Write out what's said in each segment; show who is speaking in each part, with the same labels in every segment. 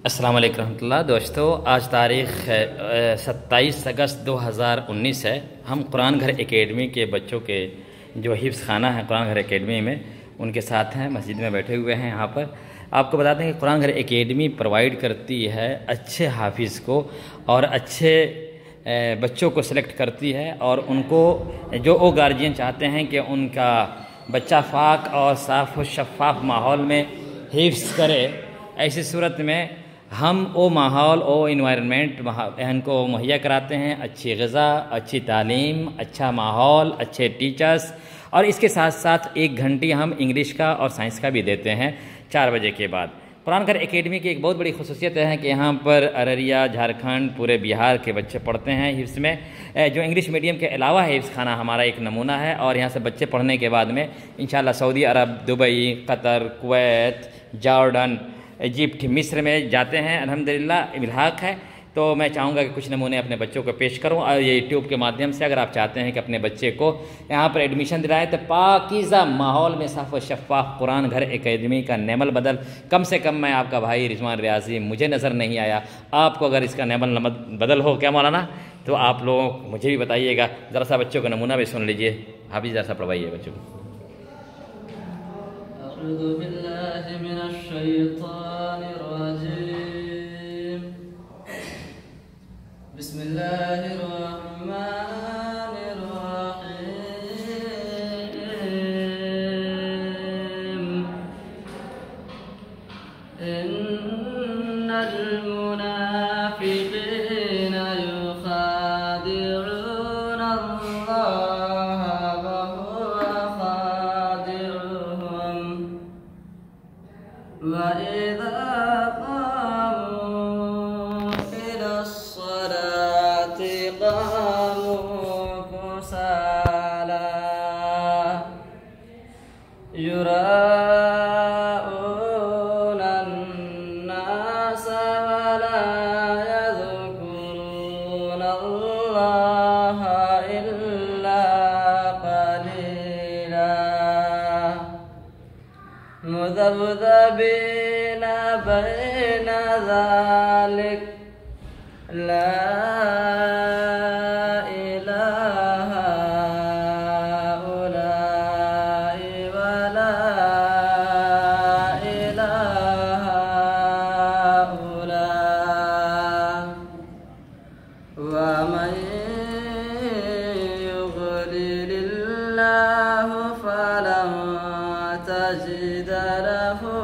Speaker 1: अस्सलाम वालेकुम रहमतुल्लाह। दोस्तों, आज तारीख़ 27 अगस्त 2019 है। हम कुरान घर एकेडमी के बच्चों के जो हिफ्ज़ खाना है कुरान घर एकेडमी में, उनके साथ हैं, मस्जिद में बैठे हुए हैं। यहाँ पर आपको बता दें कि कुरान घर एकेडमी प्रोवाइड करती है अच्छे हाफिज़ को और अच्छे बच्चों को सिलेक्ट करती है, और उनको जो वो गार्जियन चाहते हैं कि उनका बच्चा पाक और साफ़ और शफ़ाफ माहौल में हिफ्ज़ करे, ऐसी सूरत में हम वो माहौल वो इन्वायरमेंट इनको मुहैया कराते हैं। अच्छी ग़िज़ा, अच्छी तालीम, अच्छा माहौल, अच्छे टीचर्स, और इसके साथ साथ 1 घंटी हम इंग्लिश का और साइंस का भी देते हैं 4 बजे के बाद। कुरान घर एकेडमी की एक बहुत बड़ी खुसूसियत है कि यहाँ पर अररिया, झारखंड, पूरे बिहार के बच्चे पढ़ते हैं हिफ्ज़ में। जो इंग्लिश मीडियम के अलावा है हिफ्ज़ खाना हमारा एक नमूना है, और यहाँ से बच्चे पढ़ने के बाद में इंशाल्लाह Saudi Arab, Dubai, Qatar, Kuwait, Jordan, Egypt, मिस्र में जाते हैं। अल्हम्दुलिल्लाह इल्हाक़ है। तो मैं चाहूँगा कि कुछ नमूने अपने बच्चों को पेश करूँ, और ये यूट्यूब के माध्यम से अगर आप चाहते हैं कि अपने बच्चे को यहाँ पर एडमिशन दिलाएं तो पाकीज़ा माहौल में साफ़ व शफ़ाफ कुरान घर एकेडमी का नेमल बदल, कम से कम मैं आपका भाई रिजवान रियाजी, मुझे नज़र नहीं आया। आपको अगर इसका नेमल बदल हो क्या मौलाना, तो आप लोग मुझे भी बताइएगा। ज़रा सा बच्चों का नमूना भी सुन लीजिए। हाफिज़ ज़रा सा पढ़वाइए बच्चों को।
Speaker 2: मुज़ब्ज़बीन बैन ज़ालिक ला इलाहा उलाई वला इलाहा उला वमन युज़लिलिल्लाहु फलन तजिद लहु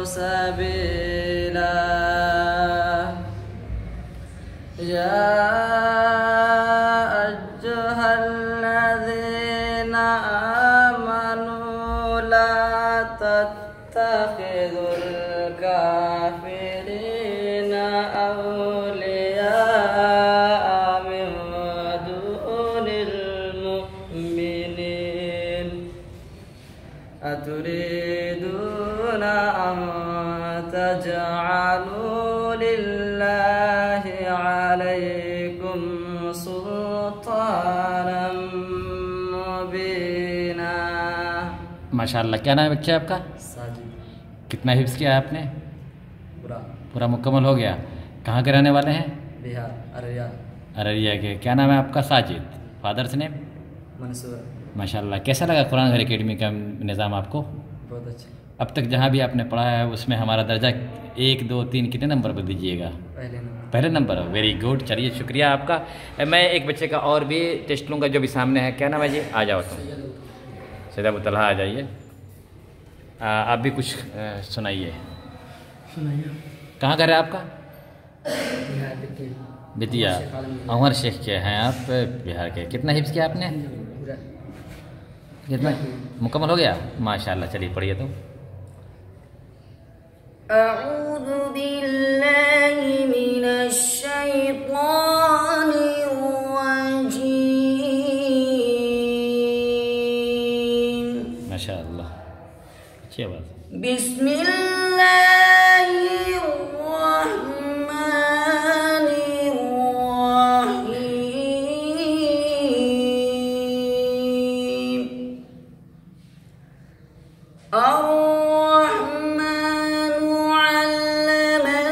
Speaker 2: सबीला। या अय्युहल्लज़ीना आमनू ला तत्तखिज़ुल काफ़िरीना औलिया मिन दूनिल मुमिनीन अतुरीदूना अन तजअलू लिल्लाहि अलैकुम सुल्तानम मुबीना।
Speaker 1: माशाअल्लाह। क्या नाम है बच्चे आपका?
Speaker 2: साजिद।
Speaker 1: कितना हिफ्ज़ किया है आपने?
Speaker 2: पूरा
Speaker 1: मुकम्मल हो गया। कहाँ के रहने वाले हैं?
Speaker 2: बिहार, अररिया।
Speaker 1: अररिया के। क्या नाम है आपका? साजिद। Father's name?
Speaker 2: मंसूर।
Speaker 1: माशाअल्लाह। कैसा लगा कुरान घर एकेडमी का निज़ाम आपको?
Speaker 2: बहुत अच्छा।
Speaker 1: अब तक जहाँ भी आपने पढ़ा है उसमें हमारा दर्जा 1, 2, 3 कितने नंबर पर दीजिएगा? पहले नंबर। Very good. चलिए शुक्रिया आपका। मैं एक बच्चे का और भी टेस्ट लूँगा जो भी सामने है। क्या नाम है जी? आ जाओ तुम। सैयद अबू तलहा आ जाइए। आप भी कुछ सुनाइए। कहाँ का है आपका? बितिया। अमर शेख के हैं आप, बिहार के। कितना हिफ्ज़ किया आपने? कितना मुकम्मल हो गया? माशाअल्लाह। चलिए पढ़िए तुम।
Speaker 3: अऊज़ु बिल्लाहि मिनश शैतानिर रजीम।
Speaker 1: माशाअल्लाह, अच्छी आवाज़।
Speaker 3: बिस्मिल्लाहिर रहमानिर रहीम।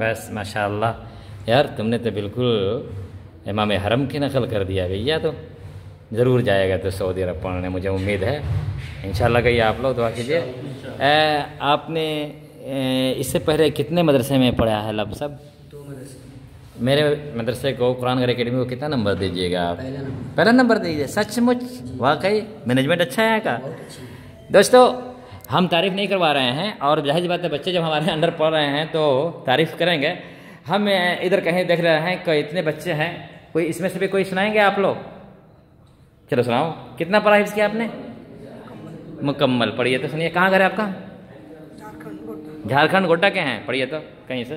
Speaker 1: बस माशाल्लाह यार, तुमने तो बिल्कुल इमाम हरम की नकल कर दिया भैया। तो ज़रूर जाएगा तो सऊदी अरब पढ़ने, मुझे उम्मीद है इंशाल्लाह। कहिए आप लोग दुआ कीजिए। आपने इससे पहले कितने मदरसे में पढ़ा है लमसम?
Speaker 2: 2 मदरसे।
Speaker 1: मेरे मदरसे को कुरान घर एकेडमी को कितना नंबर दीजिएगा आप?
Speaker 2: पहला नंबर।
Speaker 1: पहला नंबर दीजिए। सचमुच वाकई मैनेजमेंट अच्छा है यहाँ का।
Speaker 2: बहुत अच्छी।
Speaker 1: दोस्तों, हम तारीफ़ नहीं करवा रहे हैं, और जाहिर बात है बच्चे जब हमारे अंडर पढ़ रहे हैं तो तारीफ़ करेंगे। हम इधर कहीं देख रहे हैं कि इतने बच्चे हैं, कोई इसमें से भी कोई सुनाएंगे आप लोग? चलो सुनाओ, कितना पढ़ा हिफ्ज़ किया आपने? मुकम्मल। पढ़िए तो सुनिए। कहाँ घर है आपका? झारखंड गोड्डा के हैं। पढ़िए तो कहीं से।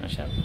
Speaker 1: माशाअल्लाह।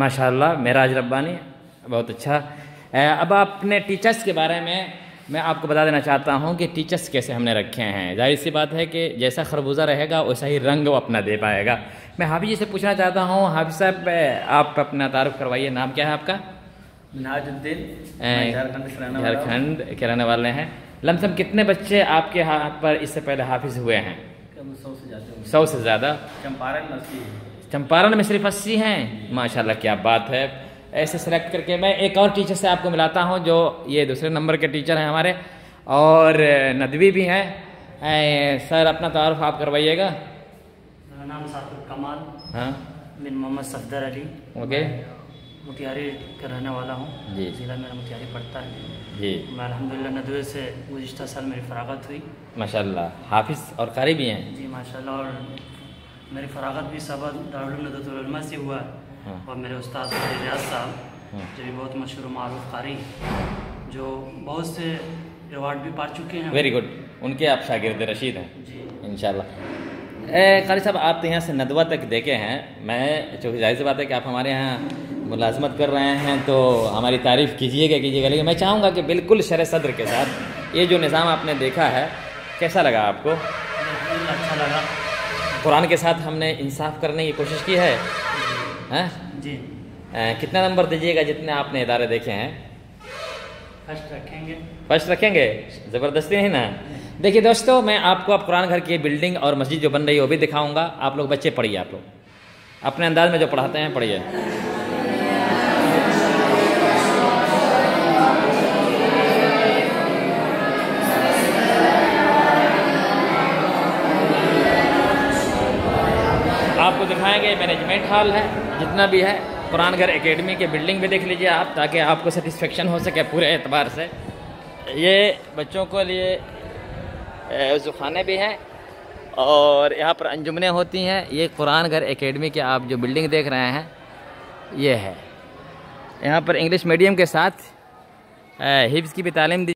Speaker 1: माशाअल्लाह मेराज रब्बानी, बहुत अच्छा। अब अपने टीचर्स के बारे में मैं आपको बता देना चाहता हूँ कि टीचर्स कैसे हमने रखे हैं। जाहिर सी बात है कि जैसा खरबूजा रहेगा वैसा ही रंग वो अपना दे पाएगा। मैं हाफिज जी से पूछना चाहता हूँ, हाफिज साहब आप अपना तारुफ करवाइए। नाम क्या है आपका?
Speaker 2: मिनहाजुद्दीन,
Speaker 1: झारखंड के रहने वाले हैं। लमसम कितने बच्चे आपके हाथ पर इससे पहले हाफिज हुए हैं?
Speaker 2: 100 से ज़्यादा।
Speaker 1: 100 से ज़्यादा।
Speaker 2: चंपारण में 80।
Speaker 1: चंपारण में सिर्फ 80 हैं। माशाल्लाह, क्या बात है। ऐसे सेलेक्ट करके मैं एक और टीचर से आपको मिलाता हूं, जो ये दूसरे नंबर के टीचर हैं हमारे, और नदवी भी हैं। सर अपना तारुफ आप करवाइएगा।
Speaker 4: मेरा नाम साकिब कमाल
Speaker 1: हाँ,
Speaker 4: बिन मोहम्मद सफदर अली,
Speaker 1: ओके
Speaker 4: मोतिहारी का रहने वाला हूँ।
Speaker 1: जी।
Speaker 4: ज़िला मेरा मोतिहारी पड़ता है।
Speaker 1: जी।
Speaker 4: मैं अल्हम्दुलिल्लाह नदवे से गुज़िश्ता साल मेरी फ़रागत हुई।
Speaker 1: माशाल्लाह, हाफिज और कारी भी हैं।
Speaker 4: जी माशाल्लाह। और मेरी फ़रागत भी सबब दारुल नदवतुल उलमा से हुआ है।
Speaker 1: हाँ।
Speaker 4: और मेरे उस्ताद रियाज साहब,
Speaker 1: हाँ।
Speaker 4: जो भी बहुत मशहूर मारूफ कारी, जो बहुत से अवार्ड भी पा चुके हैं।
Speaker 1: Very good. उनके आप शागिर्द रशीद हैं
Speaker 4: जी।
Speaker 1: इंशाल्लाह। कारी साहब, आप तो यहाँ से नदवा तक देखे हैं। मैं, चूँकि जाहिर सी बात है कि आप हमारे यहाँ मुलाजमत कर रहे हैं तो हमारी तारीफ़ कीजिएगा। लेकिन मैं चाहूँगा कि बिल्कुल शरह सद्र के साथ ये जो निज़ाम आपने देखा है, कैसा लगा आपको?
Speaker 4: बिल्कुल अच्छा लगा।
Speaker 1: कुरान के साथ हमने इंसाफ करने की कोशिश की है। हैं?
Speaker 4: जी।
Speaker 1: कितना नंबर दीजिएगा जितने आपने इदारे देखे हैं?
Speaker 4: फर्स्ट रखेंगे।
Speaker 1: फर्स्ट रखेंगे, ज़बरदस्ती नहीं ना। देखिए दोस्तों, मैं आपको अब कुरान घर की बिल्डिंग और मस्जिद जो बन रही है वो भी दिखाऊंगा। आप लोग बच्चे पढ़िए, आप लोग अपने अंदाज में जो पढ़ाते हैं पढ़िए। आपको दिखाएंगे मैनेजमेंट हॉल है, जितना भी है कुरान घर एकेडमी की बिल्डिंग भी देख लीजिए आप, ताकि आपको सेटिस्फेक्शन हो सके पूरे एतबार से। ये बच्चों के लिए वज़ूखाने भी हैं और यहाँ पर अंजुमनें होती हैं। ये कुरान घर एकेडमी की आप जो बिल्डिंग देख रहे हैं ये है। यहाँ पर इंग्लिश मीडियम के साथ हिफ्ज़ की भी तालीम दी